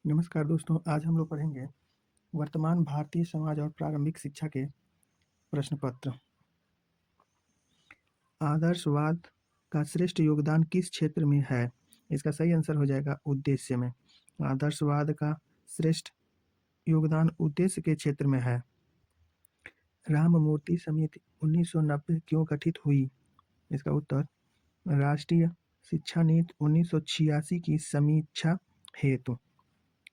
नमस्कार दोस्तों, आज हम लोग पढ़ेंगे वर्तमान भारतीय समाज और प्रारंभिक शिक्षा के प्रश्न पत्र। आदर्शवाद का श्रेष्ठ योगदान किस क्षेत्र में है? इसका सही आंसर हो जाएगा उद्देश्य में। आदर्शवाद का श्रेष्ठ योगदान उद्देश्य के क्षेत्र में है। राम मूर्ति समिति 1990 क्यों गठित हुई? इसका उत्तर राष्ट्रीय शिक्षा नीति 1986 की समीक्षा हेतु।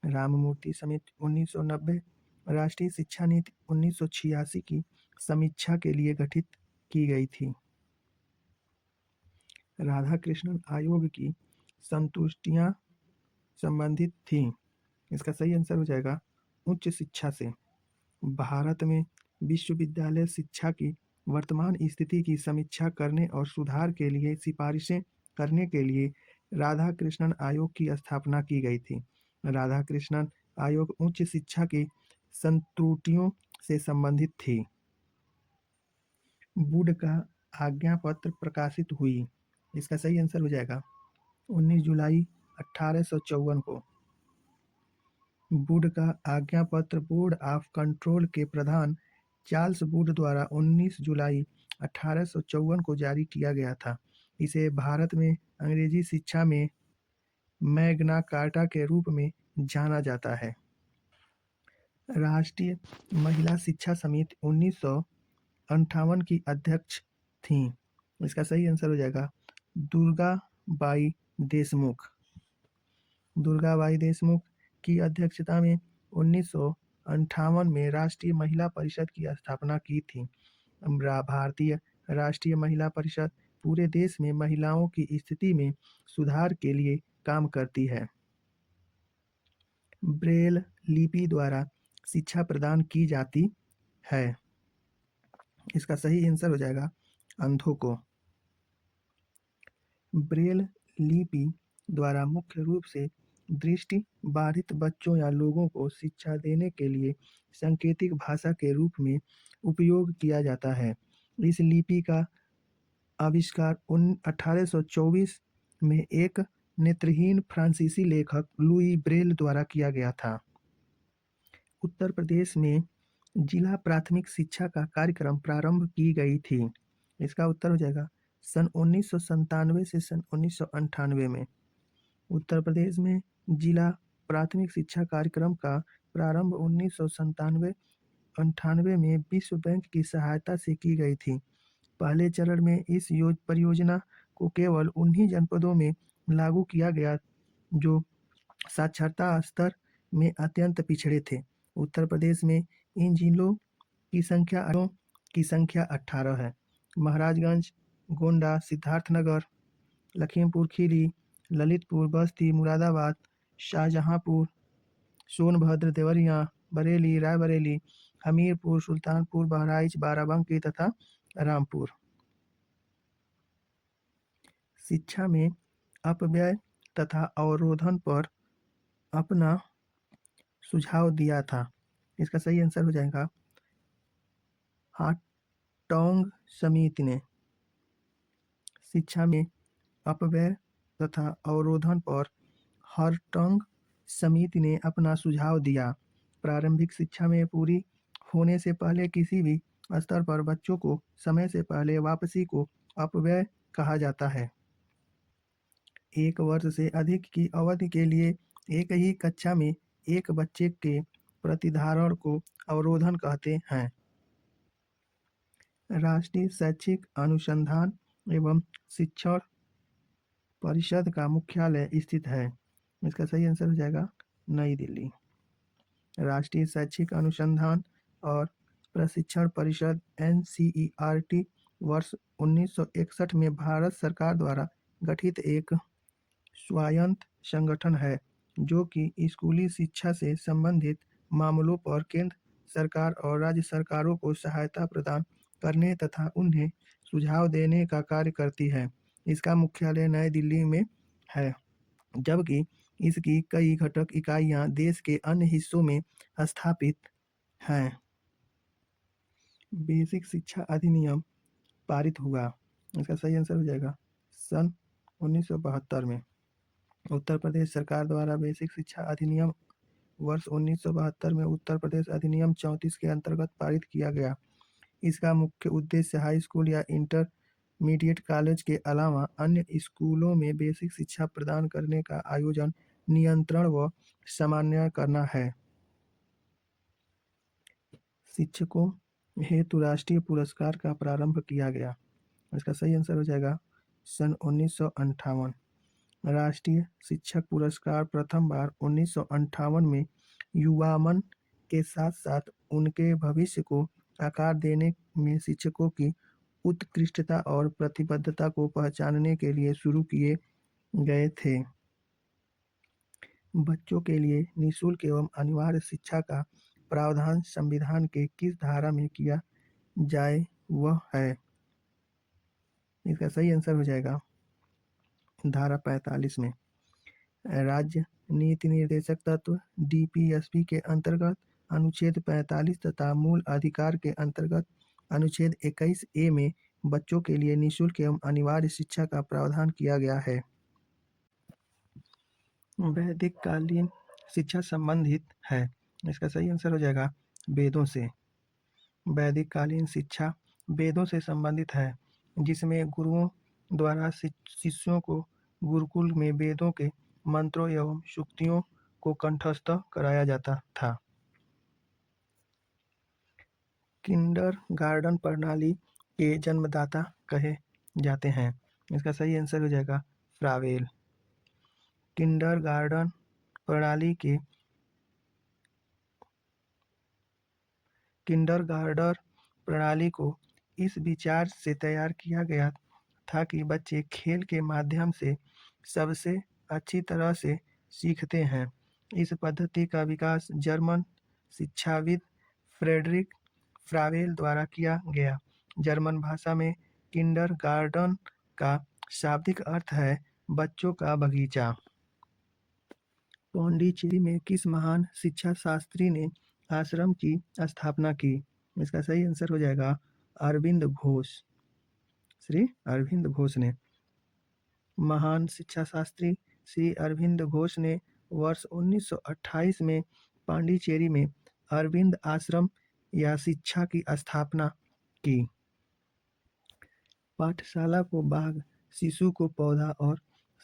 राममूर्ति समिति 1990 राष्ट्रीय शिक्षा नीति 1986 की समीक्षा के लिए गठित की गई थी। राधाकृष्णन आयोग की संतुष्टियां संबंधित थीं। इसका सही आंसर हो जाएगा उच्च शिक्षा से। भारत में विश्वविद्यालय शिक्षा की वर्तमान स्थिति की समीक्षा करने और सुधार के लिए सिफारिशें करने के लिए राधाकृष्णन आयोग की स्थापना की गई थी। राधाकृष्णन आयोग उच्च शिक्षा की संत्रुटियों से संबंधित थी। वुड का आज्ञा पत्र प्रकाशित हुई। इसका सही आंसर हो जाएगा 19 जुलाई 1854 को। वुड का आज्ञा पत्र बोर्ड ऑफ कंट्रोल के प्रधान चार्ल्स वुड द्वारा 19 जुलाई 1854 को जारी किया गया था। इसे भारत में अंग्रेजी शिक्षा में मैग्ना कार्टा के रूप में जाना जाता है। राष्ट्रीय महिला शिक्षा समिति 1958 की अध्यक्ष थीं। इसका सही आंसर हो जाएगा दुर्गाबाई देशमुख। दुर्गाबाई देशमुख की अध्यक्षता में 1958 में राष्ट्रीय महिला परिषद की स्थापना की थी। भारतीय राष्ट्रीय महिला परिषद पूरे देश में महिलाओं की स्थिति में सुधार के लिए काम करती है। ब्रेल लिपि द्वारा शिक्षा प्रदान की जाती है। इसका सही आंसर हो जाएगा अंधों को। ब्रेल लिपि द्वारा मुख्य रूप से दृष्टि बाधित बच्चों या लोगों को शिक्षा देने के लिए सांकेतिक भाषा के रूप में उपयोग किया जाता है। इस लिपि का आविष्कार 1824 में एक नेत्रहीन फ्रांसीसी लेखक लुई ब्रेल द्वारा किया गया था। उत्तर प्रदेश में जिला प्राथमिक शिक्षा का कार्यक्रम प्रारंभ की गई थी। इसका उत्तर हो जाएगा सन 1997 से सन 1998 में। उत्तर प्रदेश में जिला प्राथमिक शिक्षा कार्यक्रम का प्रारंभ 1997-98 में विश्व बैंक की सहायता से की गई थी। पहले चरण में इस परियोजना को केवल उन्हीं जनपदों में लागू किया गया जो साक्षरता स्तर में अत्यंत पिछड़े थे। उत्तर प्रदेश में इन जिलों की संख्या 18 है। महाराजगंज, गोंडा, सिद्धार्थनगर, लखीमपुर खीरी, ललितपुर, बस्ती, मुरादाबाद, शाहजहांपुर, सोनभद्र, देवरिया, बरेली, रायबरेली, हमीरपुर, सुल्तानपुर, बहराइच, बाराबंकी तथा रामपुर। शिक्षा में अपव्यय तथा अवरोधन पर अपना सुझाव दिया था। इसका सही आंसर हो जाएगा हार्टोग समिति ने। शिक्षा में अपव्यय तथा अवरोधन पर हार्टोग समिति ने अपना सुझाव दिया। प्रारंभिक शिक्षा में पूरी होने से पहले किसी भी स्तर पर बच्चों को समय से पहले वापसी को अपव्यय कहा जाता है। 1 वर्ष से अधिक की अवधि के लिए एक ही कक्षा में एक बच्चे के प्रतिधारण को अवरोधन कहते हैं। राष्ट्रीय शैक्षिक अनुसंधान एवं शिक्षण परिषद का मुख्यालय स्थित है। इसका सही आंसर हो जाएगा नई दिल्ली। राष्ट्रीय शैक्षिक अनुसंधान और प्रशिक्षण परिषद NCERT वर्ष 1961 में भारत सरकार द्वारा गठित एक स्वायत्त संगठन है जो कि स्कूली शिक्षा से संबंधित मामलों पर केंद्र सरकार और राज्य सरकारों को सहायता प्रदान करने तथा उन्हें सुझाव देने का कार्य करती है। इसका मुख्यालय नई दिल्ली में है, जबकि इसकी कई घटक इकाइयां देश के अन्य हिस्सों में स्थापित हैं। बेसिक शिक्षा अधिनियम पारित हुआ। इसका सही आंसर हो जाएगा सन 1972 में। उत्तर प्रदेश सरकार द्वारा बेसिक शिक्षा अधिनियम वर्ष 1972 में उत्तर प्रदेश अधिनियम 34 के अंतर्गत पारित किया गया। इसका मुख्य उद्देश्य हाई स्कूल या इंटरमीडिएट कॉलेज के अलावा अन्य स्कूलों में बेसिक शिक्षा प्रदान करने का आयोजन, नियंत्रण व समन्वय करना है। शिक्षकों हेतु राष्ट्रीय पुरस्कार का प्रारंभ किया गया। इसका सही आंसर हो जाएगा सन 1958। राष्ट्रीय शिक्षक पुरस्कार प्रथम बार 1958 में युवामन के साथ साथ उनके भविष्य को आकार देने में शिक्षकों की उत्कृष्टता और प्रतिबद्धता को पहचानने के लिए शुरू किए गए थे। बच्चों के लिए निःशुल्क एवं अनिवार्य शिक्षा का प्रावधान संविधान के किस धारा में किया जाए वह है। इसका सही आंसर हो जाएगा धारा 45 में। राज्य नीति निर्देशक तत्व डीपीएसपी के अंतर्गत अनुच्छेद 45 तथा मूल अधिकार के अंतर्गत अनुच्छेद 21A में बच्चों के लिए निःशुल्क एवं अनिवार्य शिक्षा का प्रावधान किया गया है। वैदिक कालीन शिक्षा संबंधित है। इसका सही आंसर हो जाएगा वेदों से। वैदिक कालीन शिक्षा वेदों से संबंधित है, जिसमें गुरुओं द्वारा शिष्यों को गुरुकुल में वेदों के मंत्रों एवं सूक्तियों को कंठस्थ कराया जाता था। किंडरगार्टन प्रणाली के जन्मदाता कहे जाते हैं। इसका सही आंसर हो जाएगा फ्रावेल। किंडरगार्टन प्रणाली के किंडरगार्टन प्रणाली को इस विचार से तैयार किया गया था कि बच्चे खेल के माध्यम से सबसे अच्छी तरह से सीखते हैं। इस पद्धति का विकास जर्मन शिक्षाविद फ्रेडरिक फ्रावेल द्वारा किया गया। जर्मन भाषा में किंडरगार्टन का शाब्दिक अर्थ है बच्चों का बगीचा। पांडिचेरी में किस महान शिक्षा शास्त्री ने आश्रम की स्थापना की? इसका सही आंसर हो जाएगा अरविंद घोष। श्री अरविंद घोष ने। महान शिक्षा शास्त्री श्री अरविंद घोष ने वर्ष 1928 में पांडिचेरी में अरविंद आश्रम या शिक्षा की स्थापना की। पाठशाला को बाग, शिशु को पौधा और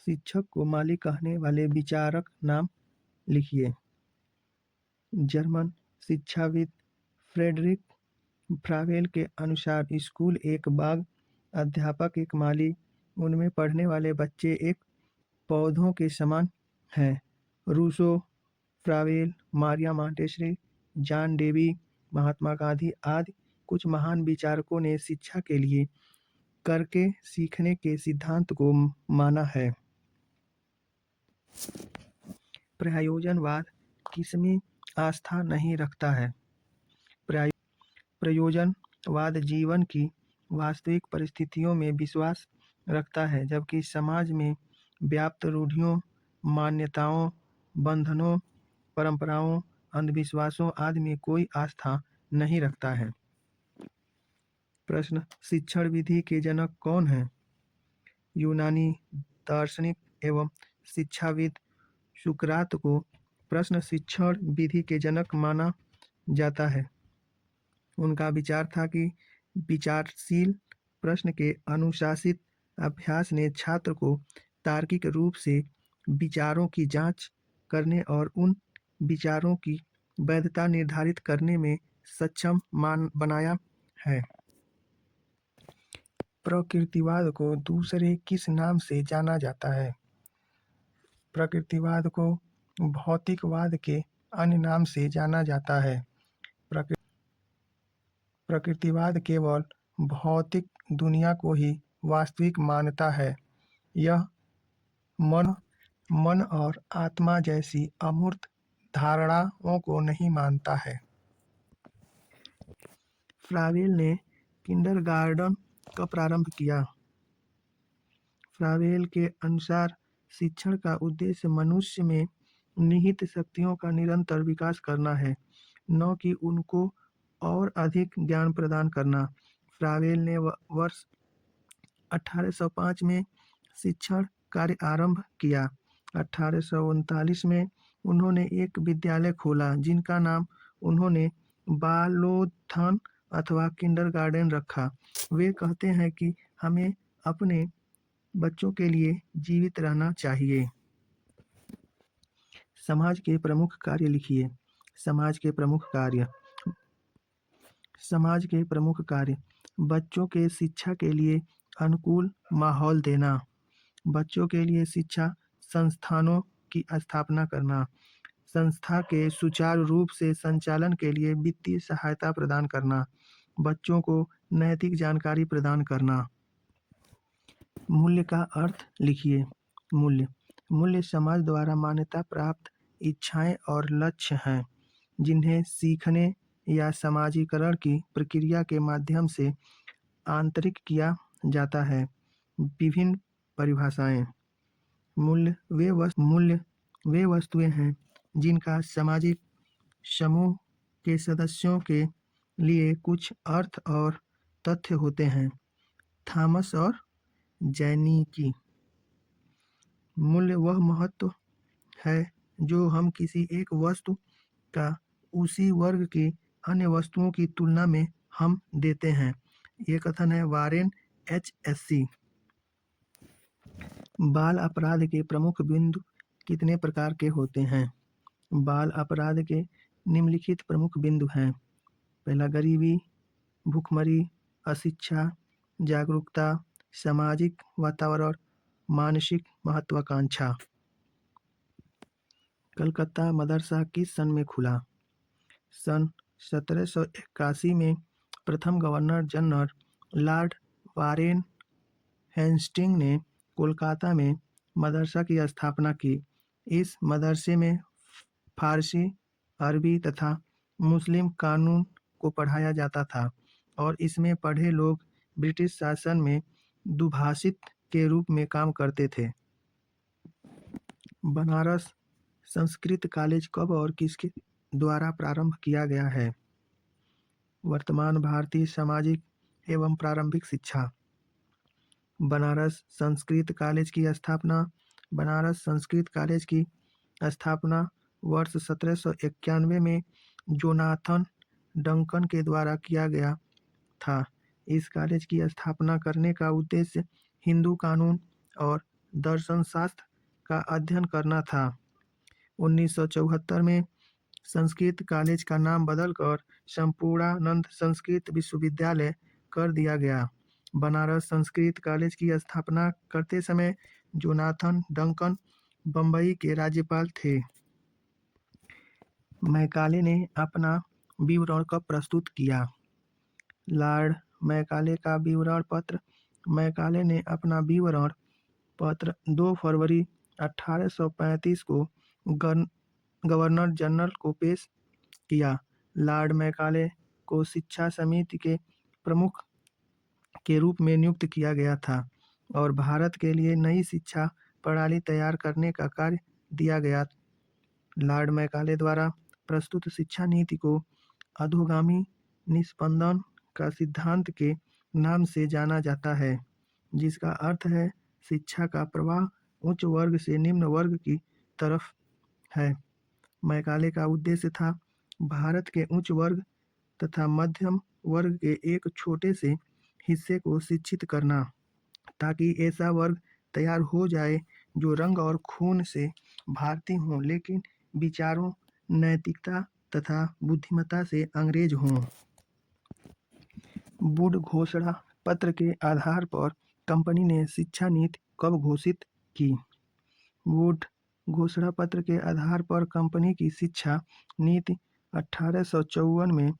शिक्षक को माली कहने वाले विचारक नाम लिखिए। जर्मन शिक्षाविद फ्रेडरिक फ्रावेल के अनुसार स्कूल एक बाग, अध्यापक एक माली, उनमें पढ़ने वाले बच्चे एक पौधों के समान हैं। Rousseau, Froebel, Maria Montessori, John Dewey, Mahatma Gandhi आदि कुछ महान विचारकों ने शिक्षा के लिए करके सीखने के सिद्धांत को माना है। प्रयोजनवाद किसमें आस्था नहीं रखता है? प्रयोजनवाद जीवन की वास्तविक परिस्थितियों में विश्वास रखता है, जबकि समाज में व्याप्त रूढ़ियों, मान्यताओं, बंधनों, परंपराओं, अंधविश्वासों आदि में कोई आस्था नहीं रखता है। प्रश्न, शिक्षण विधि के जनक कौन हैं? यूनानी दार्शनिक एवं शिक्षाविद सुकरात को प्रश्न शिक्षण विधि के जनक माना जाता है। उनका विचार था कि विचारशील प्रश्न के अनुशासित अभ्यास ने छात्र को तार्किक रूप से विचारों की जांच करने और उन विचारों की वैधता निर्धारित करने में सक्षम बनाया है। प्रकृतिवाद को दूसरे किस नाम से जाना जाता है? प्रकृतिवाद को भौतिकवाद के अन्य नाम से जाना जाता है। प्रकृतिवाद केवल भौतिक दुनिया को ही वास्तविक मानता है। यह मन और आत्मा जैसी अमूर्त धारणाओं को नहीं मानता है। फ्रावेल ने किंडरगार्टन का प्रारंभ किया। फ्रावेल के अनुसार शिक्षण का उद्देश्य मनुष्य में निहित शक्तियों का निरंतर विकास करना है, न कि उनको और अधिक ज्ञान प्रदान करना। फ्रावेल ने वर्ष 1805 में शिक्षण कार्य आरंभ किया। 1839 में उन्होंने एक विद्यालय खोला जिनका नाम उन्होंने बालोथन अथवा किंडरगार्टन रखा। वे कहते हैं कि हमें अपने बच्चों के लिए जीवित रहना चाहिए। समाज के प्रमुख कार्य लिखिए। समाज के प्रमुख कार्य। समाज के प्रमुख कार्य बच्चों के शिक्षा के लिए अनुकूल माहौल देना, बच्चों के लिए शिक्षा संस्थानों की स्थापना करना, संस्था के सुचारू रूप से संचालन के लिए वित्तीय सहायता प्रदान करना, बच्चों को नैतिक जानकारी प्रदान करना। मूल्य का अर्थ लिखिए। मूल्य मूल्य समाज द्वारा मान्यता प्राप्त इच्छाएं और लक्ष्य हैं जिन्हें सीखने या समाजीकरण की प्रक्रिया के माध्यम से आंतरिक किया जाता है। विभिन्न परिभाषाएं। मूल्य वे वस्तुएं हैं जिनका सामाजिक समूह के सदस्यों के लिए कुछ अर्थ और तथ्य होते हैं। थॉमस और जैनिकी। मूल्य वह महत्व है जो हम किसी एक वस्तु का उसी वर्ग की अन्य वस्तुओं की तुलना में हम देते हैं। ये कथन है वारेन एच.एस.सी। बाल अपराध के प्रमुख बिंदु कितने प्रकार के होते हैं? बाल अपराध के निम्नलिखित प्रमुख बिंदु हैं। पहला, गरीबी, भूखमरी, अशिक्षा, जागरूकता, सामाजिक वातावरण, मानसिक महत्वाकांक्षा। कलकत्ता मदरसा किस सन में खुला? सन 1781 में प्रथम governor general Lord Warren Hastings ने कोलकाता में मदरसा की स्थापना की। इस मदरसे में फारसी, अरबी तथा मुस्लिम कानून को पढ़ाया जाता था और इसमें पढ़े लोग ब्रिटिश शासन में दुभाषित के रूप में काम करते थे। बनारस संस्कृत कॉलेज कब और किसके द्वारा प्रारंभ किया गया है? वर्तमान भारतीय सामाजिक एवं प्रारंभिक शिक्षा। बनारस संस्कृत कॉलेज की स्थापना बनारस संस्कृत कॉलेज की स्थापना वर्ष 1791 में जोनाथन डंकन के द्वारा किया गया था। इस कॉलेज की स्थापना करने का उद्देश्य हिंदू कानून और दर्शनशास्त्र का अध्ययन करना था। 1974 में संस्कृत कॉलेज का नाम बदलकर संपूर्णानंद संस्कृत विश्वविद्यालय कर दिया गया। बनारस संस्कृत कॉलेज की स्थापना करते समय जोनाथन डंकन बम्बई के राज्यपाल थे। मैकाले ने अपना विवरण कब प्रस्तुत किया? लॉर्ड मैकाले का विवरण पत्र। मैकाले ने अपना विवरण पत्र 2 फरवरी 1835 को गवर्नर जनरल को पेश किया। लॉर्ड मैकाले को शिक्षा समिति के प्रमुख के रूप में नियुक्त किया गया था और भारत के लिए नई शिक्षा प्रणाली तैयार करने का कार्य दिया गया। लॉर्ड मैकाले द्वारा प्रस्तुत शिक्षा नीति को अधोगामी निस्पंदन का सिद्धांत के नाम से जाना जाता है, जिसका अर्थ है शिक्षा का प्रवाह उच्च वर्ग से निम्न वर्ग की तरफ है। मैकाले का उद्देश्य था भारत के उच्च वर्ग तथा मध्यम वर्ग के एक छोटे से हिस्से को शिक्षित करना, ताकि ऐसा वर्ग तैयार हो जाए जो रंग और खून से भारतीय हों लेकिन विचारों, नैतिकता तथा बुद्धिमत्ता से अंग्रेज हों। वुड घोषणा पत्र के आधार पर कंपनी ने शिक्षा नीति कब घोषित की? वुड घोषणा पत्र के आधार पर कंपनी की शिक्षा नीति 1854 में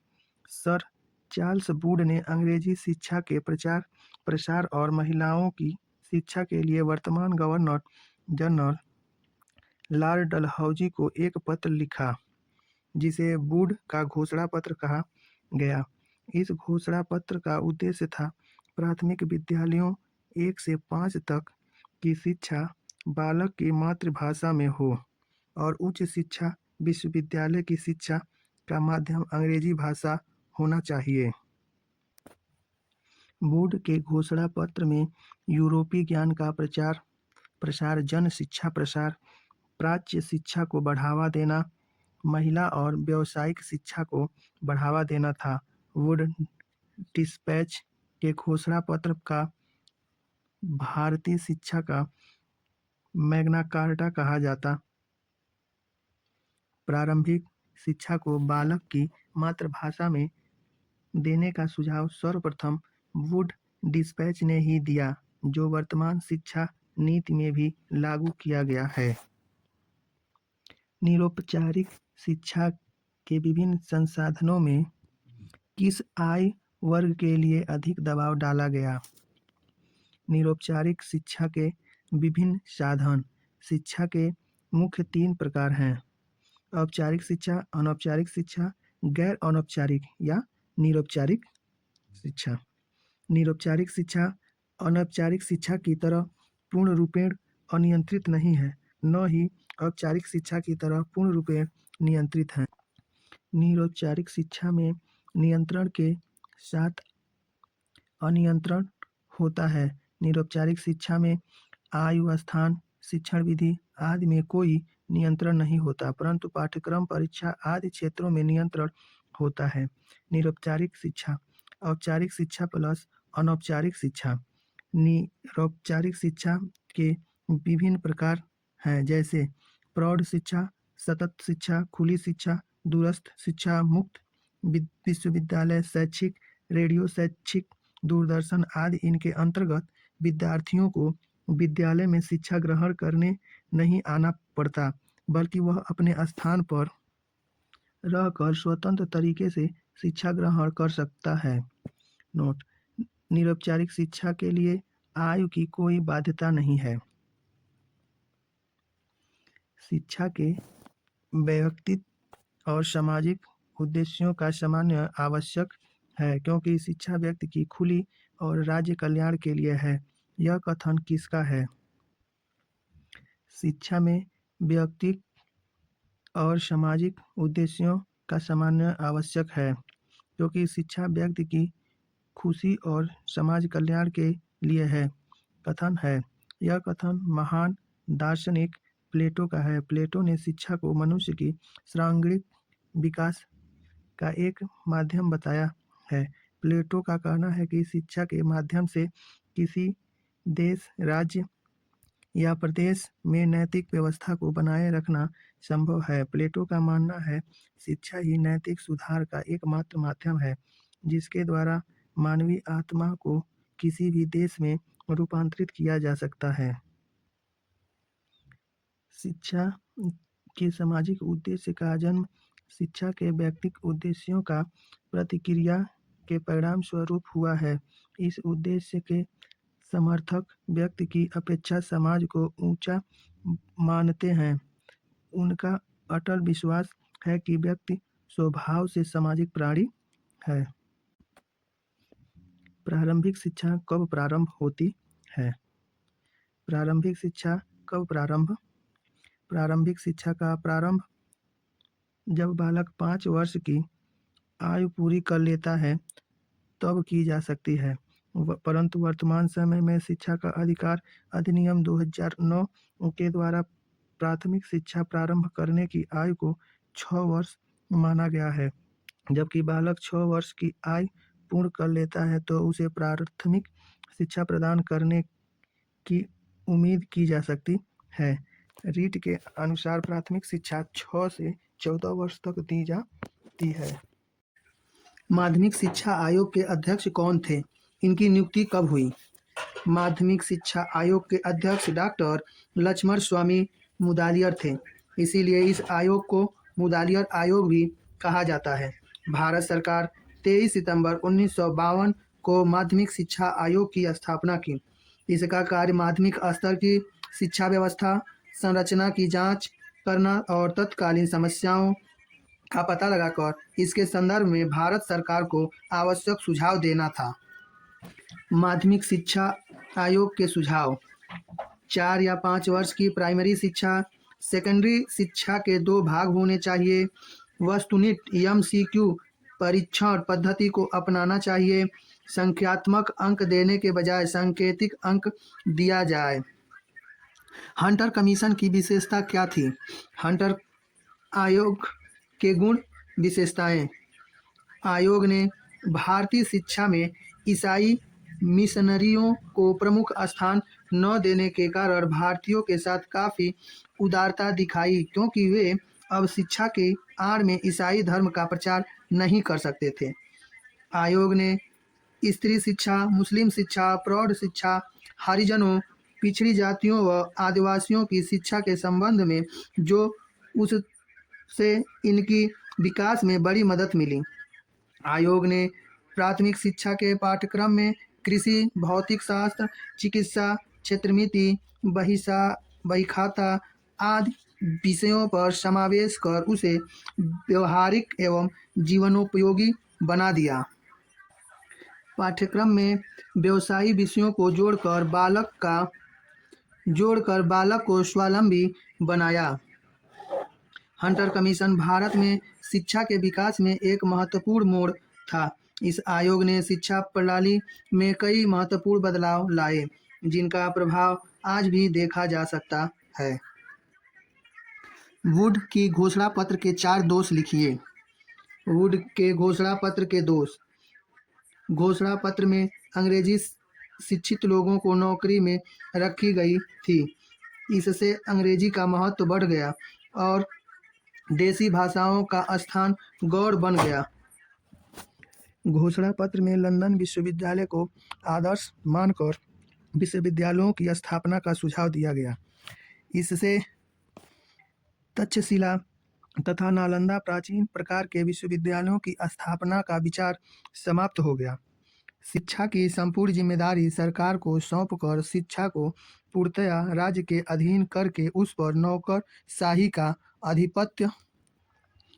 सर चार्ल्स वुड ने अंग्रेजी शिक्षा के प्रचार प्रसार और महिलाओं की शिक्षा के लिए वर्तमान गवर्नर जनरल लॉर्ड डलहौजी को एक पत्र लिखा, जिसे वुड का घोषणा पत्र कहा गया। इस घोषणा पत्र का उद्देश्य था प्राथमिक विद्यालयों 1 से 5 तक की शिक्षा बालक की मातृभाषा में हो और उच्च शिक्षा विश्वविद्यालय की शिक्षा का माध्यम अंग्रेजी भाषा होना चाहिए। वुड के घोषणा पत्र में यूरोपीय ज्ञान का प्रचार प्रसार, जन शिक्षा प्रसार, प्राच्य शिक्षा को बढ़ावा देना, महिला और व्यावसायिक शिक्षा को बढ़ावा देना था। वुड डिस्पैच के घोषणा पत्र का भारतीय शिक्षा का मैग्ना कार्टा कहा जाता। प्रारंभिक शिक्षा को बालक की मातृभाषा में देने का सुझाव सर्वप्रथम वुड डिस्पैच ने ही दिया, जो वर्तमान शिक्षा नीति में भी लागू किया गया है। निरौपचारिक शिक्षा के विभिन्न संसाधनों में किस आयु वर्ग के लिए अधिक दबाव डाला गया? निरौपचारिक शिक्षा के विभिन्न साधन। शिक्षा के मुख्य 3 प्रकार हैं: औपचारिक शिक्षा, अनौपचारिक शिक्षा, गैर अनौपचारिक या निरौपचारिक शिक्षा। निरौपचारिक शिक्षा अनौपचारिक शिक्षा की तरह पूर्ण रूपेण अनियंत्रित नहीं है, न ही औपचारिक शिक्षा की तरह पूर्ण रूपेण नियंत्रित है। निरौपचारिक शिक्षा में नियंत्रण के साथ अनियंत्रण होता है। निरौपचारिक शिक्षा में आयु, स्थान, शिक्षण विधि आदि में कोई नियंत्रण नहीं होता, परंतु पाठ्यक्रम, परीक्षा आदि क्षेत्रों में नियंत्रण होता है। निरौपचारिक शिक्षा। औपचारिक शिक्षा प्लस अनौपचारिक शिक्षा। निरौपचारिक शिक्षा के विभिन्न प्रकार हैं, जैसे प्रौढ़ शिक्षा, सतत शिक्षा, खुली शिक्षा, दूरस्थ शिक्षा, मुक्त विश्वविद्यालय, शैक्षिक, रेडियो शैक्षिक, दूरदर्शन आदि। इनके अंतर्गत विद्यार्थियों को विद्यालय में शिक्षा ग्रहण करने नहीं आना पड़ता, बल्कि वह अपने स्थान पर रहकर स्वतंत्र तरीके से शिक्षा ग्रहण कर सकता है। नोट: निरौपचारिक शिक्षा के लिए आयु की कोई बाध्यता नहीं है। शिक्षा के वैयक्तिक और सामाजिक उद्देश्यों का सामान्य आवश्यक है, क्योंकि शिक्षा व्यक्ति की खुली और राज्य कल्याण के लिए है। यह कथन किसका है? शिक्षा में वैयक्तिक और सामाजिक उद्देश्यों का सामान्य आवश्यक है, क्योंकि शिक्षा व्यक्ति की खुशी और समाज कल्याण के लिए है। कथन है। यह कथन महान दार्शनिक प्लेटो का है। प्लेटो ने शिक्षा को मनुष्य की सर्वांगीण विकास का एक माध्यम बताया है। प्लेटो का कहना है कि शिक्षा के माध्यम से किसी देश, राज्य या प्रदेश में नैतिक व्यवस्था को बनाए रखना संभव है। प्लेटो का मानना है शिक्षा ही नैतिक सुधार का एकमात्र माध्यम है, जिसके द्वारा मानवीय आत्मा को किसी भी देश में रूपांतरित किया जा सकता है। शिक्षा के सामाजिक उद्देश्य का जन्म शिक्षा के व्यक्तिगत उद्देश्यों का प्रतिक्रिया के परिणाम स्वरूप हुआ है। इस उद्देश्य के समर्थक व्यक्ति की अपेक्षा समाज को ऊंचा मानते हैं। उनका अटल विश्वास है कि व्यक्ति स्वभाव से सामाजिक प्राणी है। प्रारंभिक शिक्षा कब प्रारंभ होती है? प्रारंभिक शिक्षा कब प्रारंभ? प्रारंभिक शिक्षा का प्रारंभ जब बालक 5 वर्ष की आयु पूरी कर लेता है तब की जा सकती है, परंतु वर्तमान समय में शिक्षा का अधिकार अधिनियम 2009 के द्वारा प्राथमिक शिक्षा प्रारंभ करने की आयु को 6 वर्ष माना गया है। जबकि बालक 6 वर्ष की आयु पूर्ण कर लेता है तो उसे प्राथमिक शिक्षा प्रदान करने की उम्मीद की जा सकती है। रीट के अनुसार प्राथमिक शिक्षा 6 से 14 वर्ष तक दी जाती है। माध्यमिक शिक्षा आयोग के अध्यक्ष कौन थे? इनकी नियुक्ति कब हुई? माध्यमिक शिक्षा आयोग के अध्यक्ष डॉक्टर लक्ष्मण स्वामी मुदलियार थे, इसीलिए इस आयोग को मुदलियार आयोग भी कहा जाता है। भारत सरकार 23 सितंबर 1952 को माध्यमिक शिक्षा आयोग की स्थापना की। इसका कार्य माध्यमिक स्तर की शिक्षा व्यवस्था संरचना की जांच करना और तत्कालीन समस्याओं का पता लगाकर इसके संदर्भ में भारत सरकार को आवश्यक सुझाव देना था। माध्यमिक शिक्षा आयोग के सुझाव: 4 या 5 वर्ष की प्राइमरी शिक्षा, सेकेंडरी शिक्षा के 2 भाग होने चाहिए, वस्तुनिष्ठ MCQ परीक्षण पद्धति को अपनाना चाहिए, संख्यात्मक अंक देने के बजाय सांकेतिक अंक दिया जाए, हंटर कमीशन की विशेषता क्या थी? हंटर आयोग के गुण विशेषताएं। आयोग ने भारतीय शिक्षा में ईसाई मिशनरियों को प्रमुख स्थान न देने के कारण भारतीयों के साथ काफ़ी उदारता दिखाई, क्योंकि वे अब शिक्षा के आड़ में ईसाई धर्म का प्रचार नहीं कर सकते थे। आयोग ने स्त्री शिक्षा, मुस्लिम शिक्षा, प्रौढ़ शिक्षा, हरिजनों, पिछड़ी जातियों व आदिवासियों की शिक्षा के संबंध में जो उससे इनकी विकास में बड़ी मदद मिली। आयोग ने प्राथमिक शिक्षा के पाठ्यक्रम में कृषि, भौतिक शास्त्र, चिकित्सा, क्षेत्रमिति, बहीखाता आदि विषयों पर समावेश कर उसे व्यवहारिक एवं जीवनोपयोगी बना दिया। पाठ्यक्रम में व्यवसायी विषयों को जोड़कर बालक को स्वावलंबी बनाया। हंटर कमीशन भारत में शिक्षा के विकास में एक महत्वपूर्ण मोड़ था। इस आयोग ने शिक्षा प्रणाली में कई महत्वपूर्ण बदलाव लाए, जिनका प्रभाव आज भी देखा जा सकता है। वुड की घोषणा पत्र के 4 दोष लिखिए। वुड के घोषणा पत्र के दोष। घोषणा पत्र में अंग्रेजी शिक्षित लोगों को नौकरी में रखी गई थी। इससे अंग्रेजी का महत्व बढ़ गया और देसी भाषाओं का स्थान गौण बन गया। घोषणा पत्र में लंदन विश्वविद्यालय को आदर्श मानकर विश्वविद्यालयों की स्थापना का सुझाव दिया गया। इससे तक्षशिला तथा नालंदा प्राचीन प्रकार के विश्वविद्यालयों की स्थापना का विचार समाप्त हो गया। शिक्षा की संपूर्ण जिम्मेदारी सरकार को सौंपकर शिक्षा को पूर्णतया राज्य के अधीन करके उस पर नौकरशाही का आधिपत्य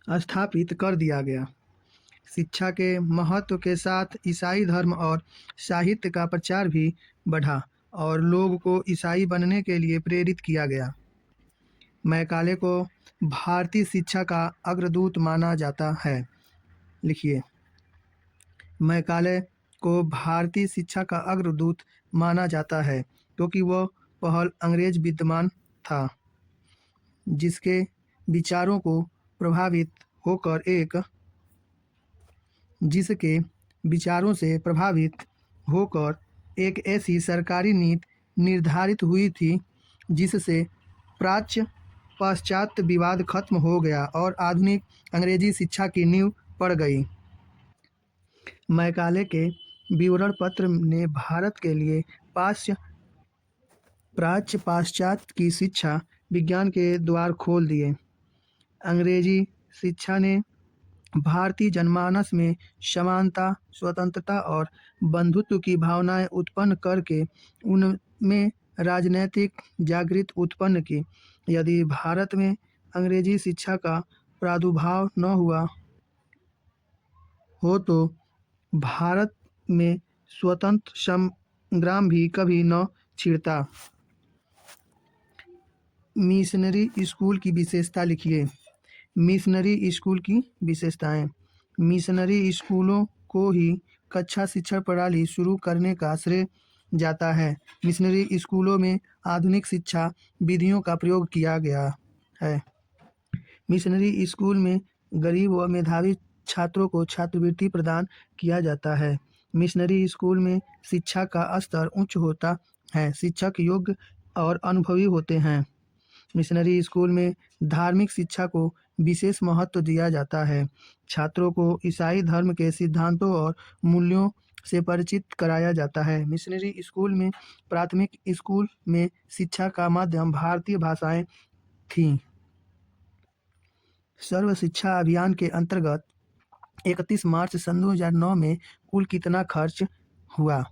स्थापित कर दिया गया। शिक्षा के महत्व के साथ ईसाई धर्म और साहित्य का प्रचार भी बढ़ा और लोग को ईसाई बनने के लिए प्रेरित किया गया। मैकाले को भारतीय शिक्षा का अग्रदूत माना जाता है। लिखिए। मैकाले को भारतीय शिक्षा का अग्रदूत माना जाता है क्योंकि वह पहल अंग्रेज विद्वान था, जिसके विचारों को प्रभावित होकर एक ऐसी सरकारी नीति निर्धारित हुई थी जिससे पाश्चात्य विवाद खत्म हो गया और आधुनिक अंग्रेजी शिक्षा की नींव पड़ गई। मैकाले के विवरण पत्र ने भारत के लिए प्राच्य पाश्चात्य की शिक्षा विज्ञान के द्वार खोल दिए। अंग्रेजी शिक्षा ने भारतीय जनमानस में समानता, स्वतंत्रता और बंधुत्व की भावनाएं उत्पन्न करके उनमें राजनैतिक जागृति उत्पन्न की। यदि भारत में अंग्रेजी शिक्षा का प्रादुर्भाव न हुआ हो तो भारत में स्वतंत्र संग्राम भी कभी न छिड़ता। मिशनरी स्कूल की विशेषता लिखिए। मिशनरी स्कूल की विशेषताएं। मिशनरी स्कूलों को ही कक्षा शिक्षा प्रणाली शुरू करने का श्रेय जाता है। मिशनरी स्कूलों में आधुनिक शिक्षा विधियों का प्रयोग किया गया है। मिशनरी स्कूल में गरीब व मेधावी छात्रों को छात्रवृत्ति प्रदान किया जाता है। मिशनरी स्कूल में शिक्षा का स्तर उच्च होता है, शिक्षक योग्य और अनुभवी होते हैं। मिशनरी स्कूल में धार्मिक शिक्षा को विशेष महत्व दिया जाता है। छात्रों को ईसाई धर्म के सिद्धांतों और मूल्यों से परिचित कराया जाता है। मिशनरी स्कूल में प्राथमिक स्कूल में शिक्षा का माध्यम भारतीय भाषाएं थीं। सर्व शिक्षा अभियान के अंतर्गत 31 मार्च सन 2009 में कुल कितना खर्च हुआ?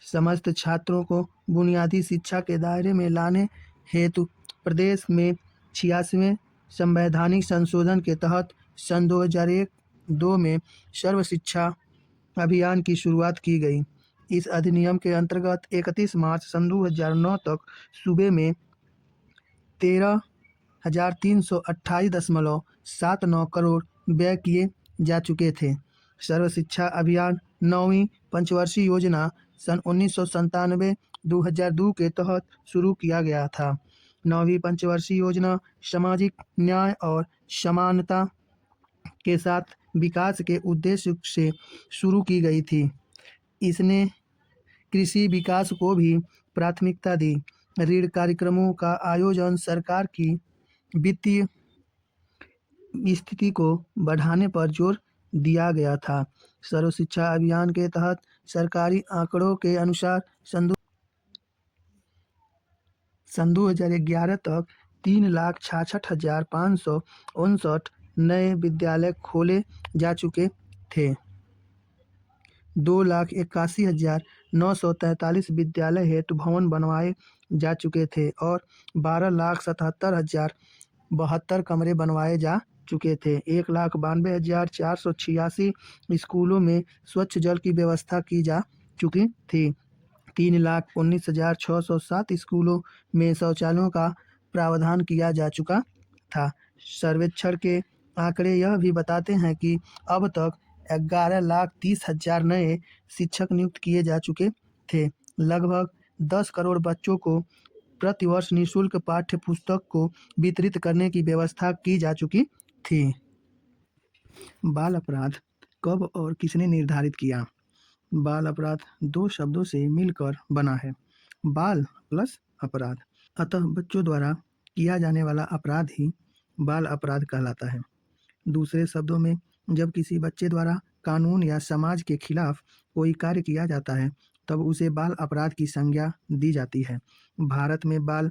समस्त छात्रों को बुनियादी शिक्षा के दायरे में लाने हेतु प्रदेश में 86वें संवैधानिक संशोधन के तहत सन 2001-2 में सर्व शिक्षा अभियान की शुरुआत की गई। इस अधिनियम के अंतर्गत 31 मार्च सन 2009 तक सूबे में 13,328.79 करोड़ व्यय किए जा चुके थे। सर्व शिक्षा अभियान 9वीं पंचवर्षीय योजना सन 1997 2002 के तहत शुरू किया गया था। 9वीं पंचवर्षीय योजना सामाजिक न्याय और समानता के साथ विकास के उद्देश्य से शुरू की गई थी। इसने कृषि विकास को भी प्राथमिकता दी। ऋण कार्यक्रमों का आयोजन सरकार की वित्तीय स्थिति को बढ़ाने पर जोर दिया गया था। सर्व शिक्षा अभियान के तहत सरकारी आंकड़ों के अनुसार सन 2011 तक 3,66,559 नए विद्यालय खोले जा चुके थे। 2,81,943 विद्यालय हेतु भवन बनवाए जा चुके थे और 12,77,072 कमरे बनवाए जा चुके थे। 1,92,486 स्कूलों में स्वच्छ जल की व्यवस्था की जा चुकी थी। 3,19,607 स्कूलों में शौचालयों का प्रावधान किया जा चुका था। सर्वेक्षण के आंकड़े यह भी बताते हैं कि अब तक 11,30,000 नए शिक्षक नियुक्त किए जा चुके थे। लगभग 10 करोड़ बच्चों को प्रतिवर्ष निःशुल्क पाठ्य पुस्तक को वितरित करने की व्यवस्था की जा चुकी थी। बाल अपराध कब और किसने निर्धारित किया? बाल अपराध दो शब्दों से मिलकर बना है, बाल प्लस अपराध। अतः बच्चों द्वारा किया जाने वाला अपराध ही बाल अपराध कहलाता है। दूसरे शब्दों में, जब किसी बच्चे द्वारा कानून या समाज के खिलाफ कोई कार्य किया जाता है तब उसे बाल अपराध की संज्ञा दी जाती है। भारत में बाल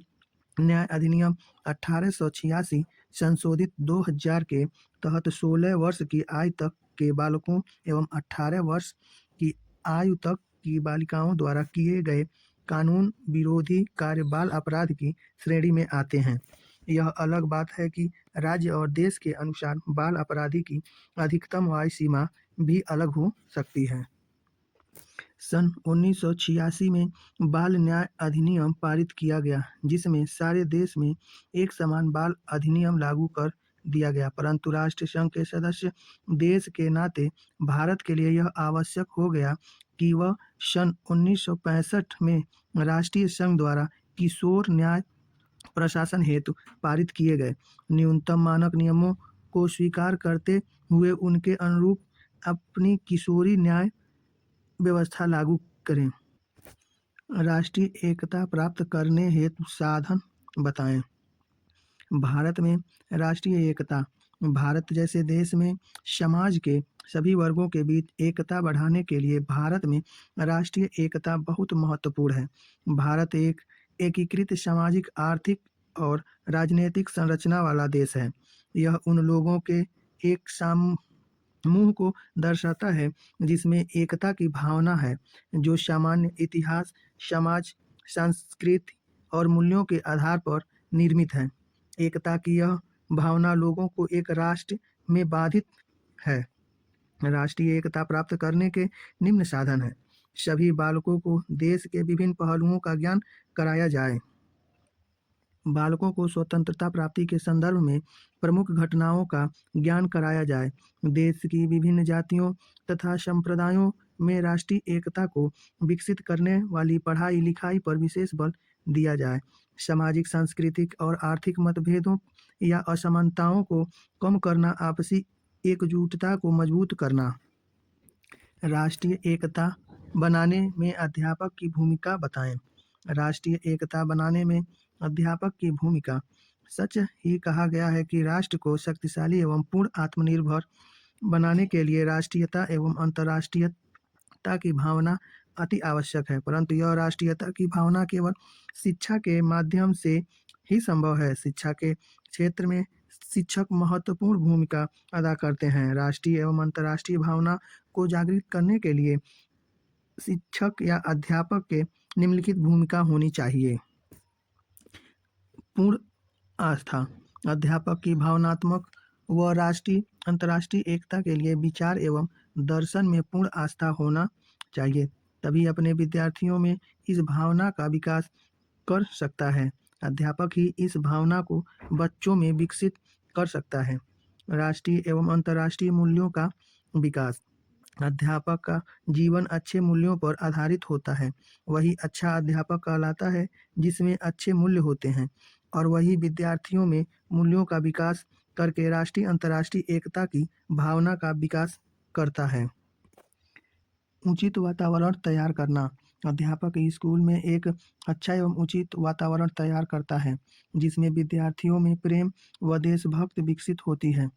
न्याय अधिनियम 1886 संशोधित 2000 के तहत 16 वर्ष की आयु तक के बालकों एवं 18 वर्ष की आयु तक की बालिकाओं द्वारा किए गए कानून विरोधी कार्य बाल अपराध की श्रेणी में आते हैं। यह अलग बात है कि राज्य और देश के अनुसार बाल अपराधी की अधिकतम आयु सीमा भी अलग हो सकती है। सन 1986 में बाल न्याय अधिनियम पारित किया गया, जिसमें सारे देश में एक समान बाल अधिनियम लागू कर दिया गया, परंतु राष्ट्र संघ के सदस्य देश के नाते भारत के लिए यह आवश्यक हो गया कि वह सन 1965 में राष्ट्रीय संघ द्वारा किशोर न्याय प्रशासन हेतु पारित किए गए न्यूनतम मानक नियमों को स्वीकार करते हुए उनके अनुरूप अपनी किशोरी न्याय व्यवस्था लागू करें। राष्ट्रीय एकता प्राप्त करने हेतु साधन बताएं। भारत में राष्ट्रीय एकता भारत जैसे देश में समाज के सभी वर्गों के बीच एकता बढ़ाने के लिए भारत में राष्ट्रीय एकता बहुत महत्वपूर्ण है। भारत एक एकीकृत सामाजिक, आर्थिक और राजनीतिक संरचना वाला देश है। यह उन लोगों के एक समूह को दर्शाता है जिसमें एकता की भावना है, जो सामान्य इतिहास, समाज, संस्कृति और मूल्यों के आधार पर निर्मित है। एकता की यह भावना लोगों को एक राष्ट्र में बाधित है। राष्ट्रीय एकता प्राप्त करने के निम्न साधन हैं। सभी बालकों को देश के विभिन्न पहलुओं का ज्ञान कराया जाए। बालकों को स्वतंत्रता प्राप्ति के संदर्भ में प्रमुख घटनाओं का ज्ञान कराया जाए। देश की विभिन्न जातियों तथा संप्रदायों में राष्ट्रीय एकता को विकसित करने वाली पढ़ाई लिखाई पर विशेष बल दिया जाए। सामाजिक, सांस्कृतिक और आर्थिक मतभेदों या असमानताओं को कम करना, आपसी एकजुटता को मजबूत करना। राष्ट्रीय एकता बनाने में अध्यापक की भूमिका बताएं। राष्ट्रीय एकता बनाने में अध्यापक की भूमिका। सच ही कहा गया है कि राष्ट्र को शक्तिशाली एवं पूर्ण आत्मनिर्भर बनाने के लिए राष्ट्रीयता एवं अंतर्राष्ट्रीयता की भावना अति आवश्यक है, परंतु यह राष्ट्रीयता की भावना केवल शिक्षा के माध्यम से ही संभव है। शिक्षा के क्षेत्र में शिक्षक महत्वपूर्ण भूमिका अदा करते हैं। राष्ट्रीय एवं अंतर्राष्ट्रीय भावना को जागृत करने के लिए शिक्षक या अध्यापक के निम्नलिखित भूमिका होनी चाहिए। पूर्ण आस्था। अध्यापक की भावनात्मक व राष्ट्रीय अंतर्राष्ट्रीय एकता के लिए विचार एवं दर्शन में पूर्ण आस्था होना चाहिए, तभी अपने विद्यार्थियों में इस भावना का विकास कर सकता है। अध्यापक ही इस भावना को बच्चों में विकसित कर सकता है। राष्ट्रीय एवं अंतर्राष्ट्रीय मूल्यों का विकास। अध्यापक का जीवन अच्छे मूल्यों पर आधारित होता है। वही अच्छा अध्यापक कहलाता है जिसमें अच्छे मूल्य होते हैं, और वही विद्यार्थियों में मूल्यों का विकास करके राष्ट्रीय अंतर्राष्ट्रीय एकता की भावना का विकास करता है। उचित वातावरण तैयार करना। अध्यापक स्कूल में एक अच्छा एवं उचित वातावरण तैयार करता है, जिसमें विद्यार्थियों में प्रेम व देशभक्ति विकसित होती है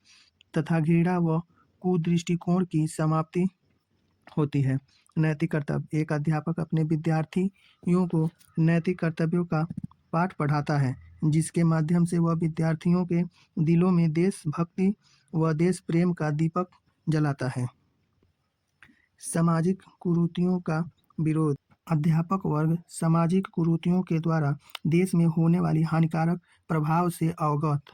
तथा घृणा व कुदृष्टिकोण की समाप्ति होती है। नैतिक कर्तव्य। एक अध्यापक अपने विद्यार्थियों को नैतिक कर्तव्यों का पाठ पढ़ाता है, जिसके माध्यम से वह विद्यार्थियों के दिलों में देशभक्ति व देश प्रेम का दीपक जलाता है। सामाजिक कुरीतियों का विरोध। अध्यापक वर्ग सामाजिक कुरीतियों के द्वारा देश में होने वाली हानिकारक प्रभाव से अवगत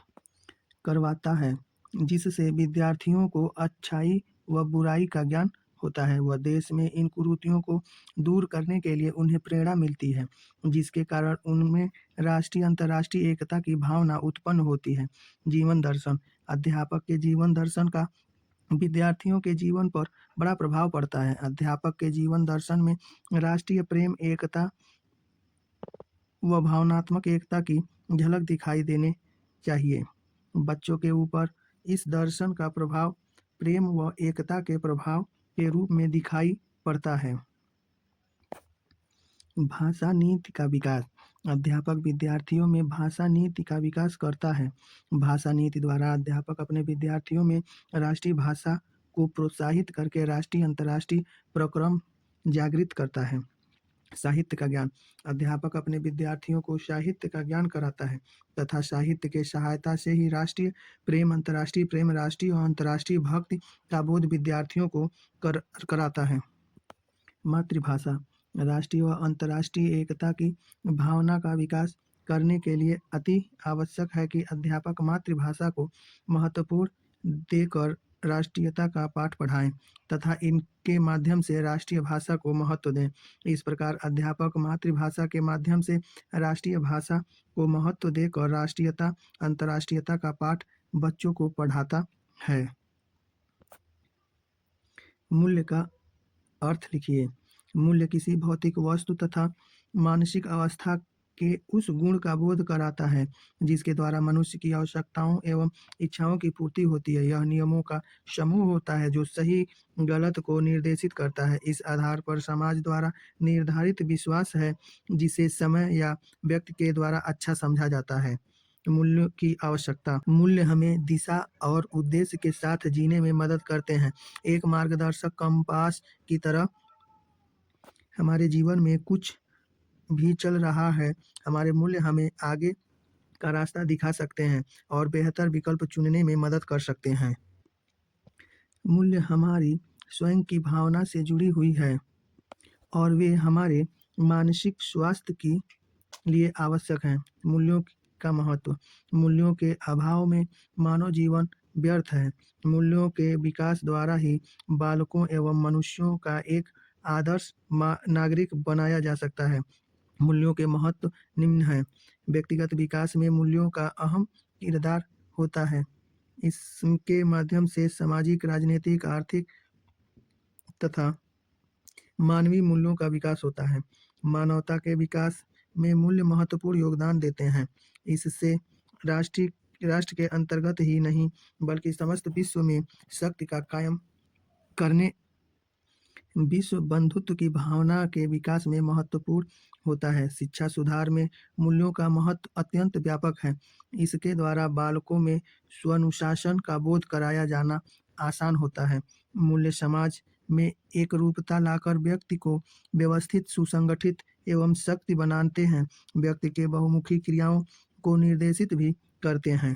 करवाता है, जिससे विद्यार्थियों को अच्छाई व बुराई का ज्ञान होता है। वह देश में इन कुरीतियों को दूर करने के लिए उन्हें प्रेरणा मिलती है, जिसके कारण उनमें राष्ट्रीय अंतर्राष्ट्रीय एकता की भावना उत्पन्न होती है। जीवन दर्शन। अध्यापक के जीवन दर्शन का विद्यार्थियों के जीवन पर बड़ा प्रभाव पड़ता है। अध्यापक के जीवन दर्शन में राष्ट्रीय प्रेम, एकता व भावनात्मक एकता की झलक दिखाई देने चाहिए। बच्चों के ऊपर इस दर्शन का प्रभाव प्रेम व एकता के प्रभाव के रूप में दिखाई पड़ता है। भाषा नीति का विकास। अध्यापक विद्यार्थियों में भाषा नीति का विकास करता है। भाषा नीति द्वारा अध्यापक अपने विद्यार्थियों में राष्ट्रीय भाषा को प्रोत्साहित करके राष्ट्रीय अंतर्राष्ट्रीय प्रक्रम जागृत करता है। साहित्य का ज्ञान। अध्यापक अपने विद्यार्थियों को साहित्य का ज्ञान कराता है तथा साहित्य के सहायता से ही राष्ट्रीय प्रेम, अंतर्राष्ट्रीय प्रेम, राष्ट्रीय और अंतर्राष्ट्रीय भक्ति का बोध विद्यार्थियों को कराता है। मातृभाषा। राष्ट्रीय व अंतर्राष्ट्रीय एकता की भावना का विकास करने के लिए अति आवश्यक है कि अध्यापक मातृभाषा को महत्वपूर्ण देकर राष्ट्रीयता का पाठ पढ़ाएं तथा इनके माध्यम से राष्ट्रीय भाषा को महत्व दें। इस प्रकार अध्यापक मातृभाषा के माध्यम से राष्ट्रीय भाषा को महत्व देकर राष्ट्रीयता, अंतर्राष्ट्रीयता का पाठ बच्चों को पढ़ाता है। मूल्य का अर्थ लिखिए। मूल्य किसी भौतिक वस्तु तथा मानसिक अवस्था के उस गुण का बोध कराता है जिसके द्वारा मनुष्य की आवश्यकताओं एवं इच्छाओं की पूर्ति होती है। यह नियमों का समूह होता है जो सही गलत को निर्देशित करता है। इस आधार पर समाज द्वारा निर्धारित विश्वास है जिसे समय या व्यक्ति के द्वारा अच्छा समझा जाता है। मूल्य की आवश्यकता। मूल्य हमें दिशा और उद्देश्य के साथ जीने में मदद करते हैं। एक मार्गदर्शक कंपास की तरह हमारे जीवन में कुछ भी चल रहा है, हमारे मूल्य हमें आगे का रास्ता दिखा सकते हैं और बेहतर विकल्प चुनने में मदद कर सकते हैं। मूल्य हमारी स्वयं की भावना से जुड़ी हुई है और वे हमारे मानसिक स्वास्थ्य के लिए आवश्यक हैं। मूल्यों का महत्व। मूल्यों के अभाव में मानव जीवन व्यर्थ है। मूल्यों के विकास द्वारा ही बालकों एवं मनुष्यों का एक आदर्श नागरिक बनाया जा सकता है। मूल्यों के महत्व निम्न है। व्यक्तिगत विकास में मूल्यों का अहम किरदार होता है। इसके माध्यम से सामाजिक, राजनीतिक, आर्थिक तथा मानवीय मूल्यों का विकास होता है। मानवता के विकास में मूल्य महत्वपूर्ण योगदान देते हैं। इससे राष्ट्र के अंतर्गत ही नहीं बल्कि समस्त विश्व में शक्ति का कायम करने, विश्व बंधुत्व की भावना के विकास में महत्वपूर्ण होता है। शिक्षा सुधार में मूल्यों का महत्व अत्यंत व्यापक है। इसके द्वारा बालकों में स्वानुशासन का बोध कराया जाना आसान होता है। मूल्य समाज में एक रूपता लाकर व्यक्ति को व्यवस्थित, सुसंगठित एवं शक्ति बनाते हैं। व्यक्ति के बहुमुखी क्रियाओं को निर्देशित भी करते हैं।